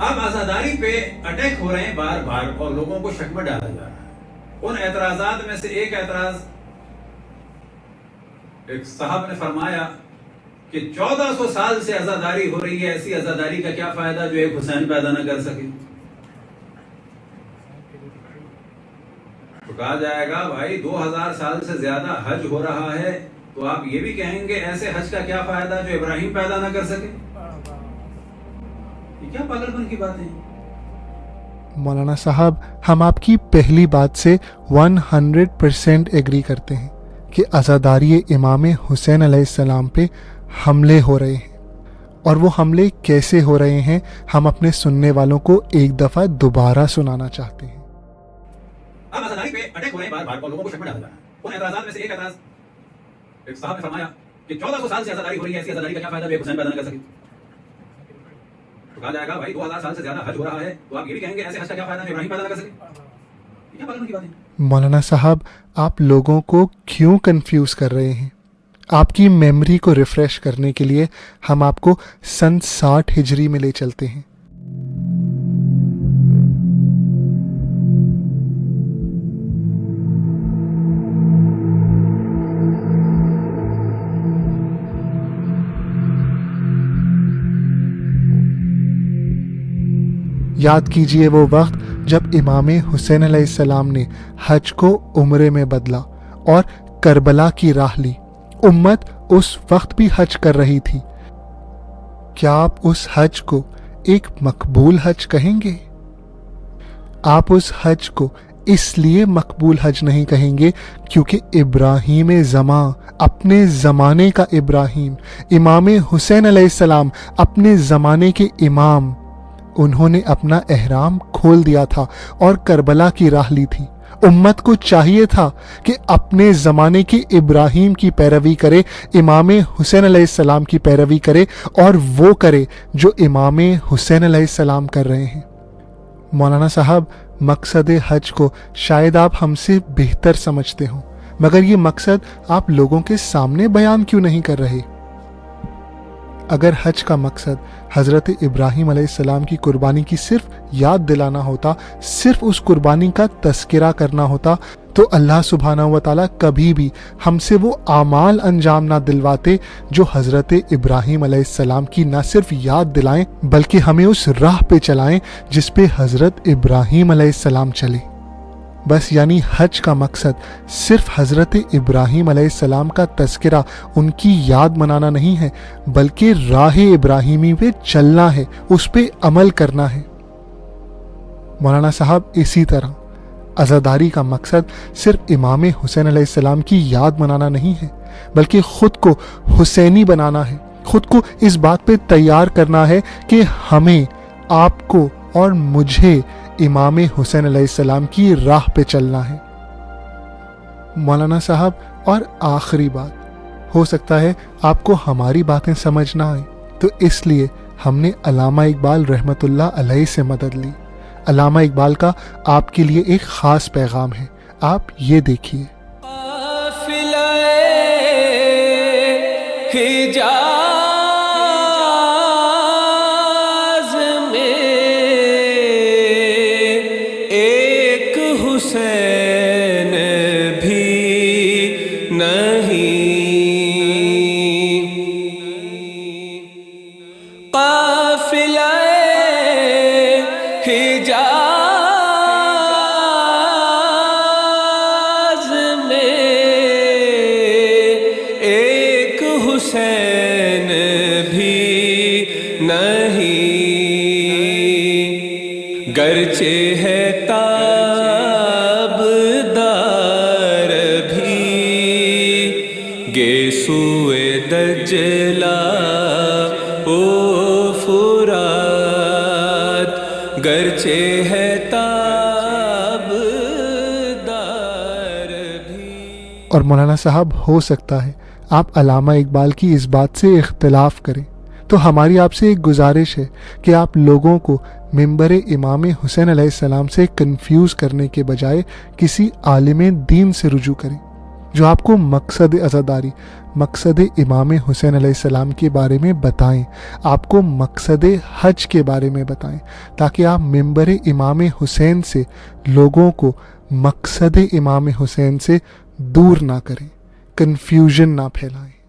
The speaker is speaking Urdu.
اب عزاداری پہ اٹیک ہو رہے ہیں بار بار اور لوگوں کو شک میں ڈالا جا رہا ہے۔ ان اعتراضات میں سے ایک اعتراض، ایک صاحب نے فرمایا کہ 1400 سال سے عزاداری ہو رہی ہے، ایسی عزاداری کا کیا فائدہ جو ایک حسین پیدا نہ کر سکے؟ تو کہا جائے گا بھائی 2000 سال سے زیادہ حج ہو رہا ہے، تو آپ یہ بھی کہیں گے ایسے حج کا کیا فائدہ جو ابراہیم پیدا نہ کر سکے؟ یہ کیا پاگل پن کی بات ہے؟ مولانا صاحب، ہم آپ کی پہلی بات سے 100% ایگری کرتے ہیں کہ عزاداری امام حسین علیہ السلام پہ حملے ہو رہے ہیں، اور وہ حملے کیسے ہو رہے ہیں ہم اپنے سننے والوں کو ایک دفعہ دوبارہ سنانا چاہتے ہیں۔ اب عزاداری پہ اٹیک ہو رہے ہیں بار بار اور لوگوں کو شک میں ڈالا جا رہا ہے۔ ان اعتراضات میں سے ایک اعتراض، ایک صاحب نے فرمایا کہ 1400 سال سے عزاداری ہو رہی ہے، ایسی عزاداری کا کیا فائدہ جو ایک حسین پیدا نہ کر سکے؟ تو کہا جائے گا بھائی 2000 سال سے زیادہ حج ہو رہا ہے، تو آپ یہ بھی کہیں گے ایسے حج کا کیا فائدہ جو ابراہیم پیدا نہ کر سکے؟ یہ کیا پاگل کی بات ہے؟ مولانا صاحب، آپ لوگوں کو کیوں کنفیوز کر رہے ہیں؟ آپ کی میموری کو ریفریش کرنے کے لیے ہم آپ کو سن 60 ہجری میں لے چلتے ہیں۔ یاد کیجئے وہ وقت جب امام حسین علیہ السلام نے حج کو عمرے میں بدلا اور کربلا کی راہ لی۔ امت اس وقت بھی حج کر رہی تھی۔ کیا آپ اس حج کو ایک مقبول حج کہیں گے؟ آپ اس حج کو اس لیے مقبول حج نہیں کہیں گے کیونکہ ابراہیم زماں، اپنے زمانے کا ابراہیم، امام حسین علیہ السلام، اپنے زمانے کے امام، انہوں نے اپنا احرام کھول دیا تھا اور کربلا کی راہ لی تھی۔ امت کو چاہیے تھا کہ اپنے زمانے کے ابراہیم کی پیروی کرے، امام حسین علیہ السلام کی پیروی کرے، اور وہ کرے جو امام حسین علیہ السلام کر رہے ہیں۔ مولانا صاحب، مقصد حج کو شاید آپ ہم سے بہتر سمجھتے ہوں، مگر یہ مقصد آپ لوگوں کے سامنے بیان کیوں نہیں کر رہے؟ اگر حج کا مقصد حضرت ابراہیم علیہ السلام کی قربانی کی صرف یاد دلانا ہوتا، صرف اس قربانی کا تذکرہ کرنا ہوتا، تو اللہ سبحانہ و تعالیٰ کبھی بھی ہم سے وہ اعمال انجام نہ دلواتے جو حضرت ابراہیم علیہ السلام کی نہ صرف یاد دلائیں بلکہ ہمیں اس راہ پہ چلائیں جس پہ حضرت ابراہیم علیہ السلام چلے۔ بس یعنی حج کا مقصد صرف حضرت ابراہیم علیہ السلام کا تذکرہ، ان کی یاد منانا نہیں ہے، بلکہ راہ ابراہیمی پہ چلنا ہے، اس پہ عمل کرنا ہے۔ مولانا صاحب، اسی طرح عزاداری کا مقصد صرف امام حسین علیہ السلام کی یاد منانا نہیں ہے، بلکہ خود کو حسینی بنانا ہے، خود کو اس بات پہ تیار کرنا ہے کہ ہمیں، آپ کو اور مجھے امام حسین علیہ السلام کی راہ پہ چلنا ہے۔ مولانا صاحب، اور آخری بات، ہو سکتا ہے آپ کو ہماری باتیں سمجھ نہ آئیں، تو اس لیے ہم نے علامہ اقبال رحمۃ اللہ علیہ سے مدد لی۔ علامہ اقبال کا آپ کے لیے ایک خاص پیغام ہے، آپ یہ دیکھیے۔ حسین بھی نہیں، قافلہ حجاز میں ایک حسین بھی نہیں، گرچہ ہے سوئے دجلہ او فرات، گرچہ ہے تاب دار بھی۔ اور مولانا صاحب، ہو سکتا ہے آپ علامہ اقبال کی اس بات سے اختلاف کریں، تو ہماری آپ سے ایک گزارش ہے کہ آپ لوگوں کو ممبر امام حسین علیہ السلام سے کنفیوز کرنے کے بجائے کسی عالم دین سے رجوع کریں۔ جو آپ کو مقصد عزاداری، مقصد امام حسین علیہ السلام کے بارے میں بتائیں، آپ کو مقصد حج کے بارے میں بتائیں، تاکہ آپ منبر امام حسین سے لوگوں کو مقصد امام حسین سے دور نہ کریں، کنفیوژن نہ پھیلائیں۔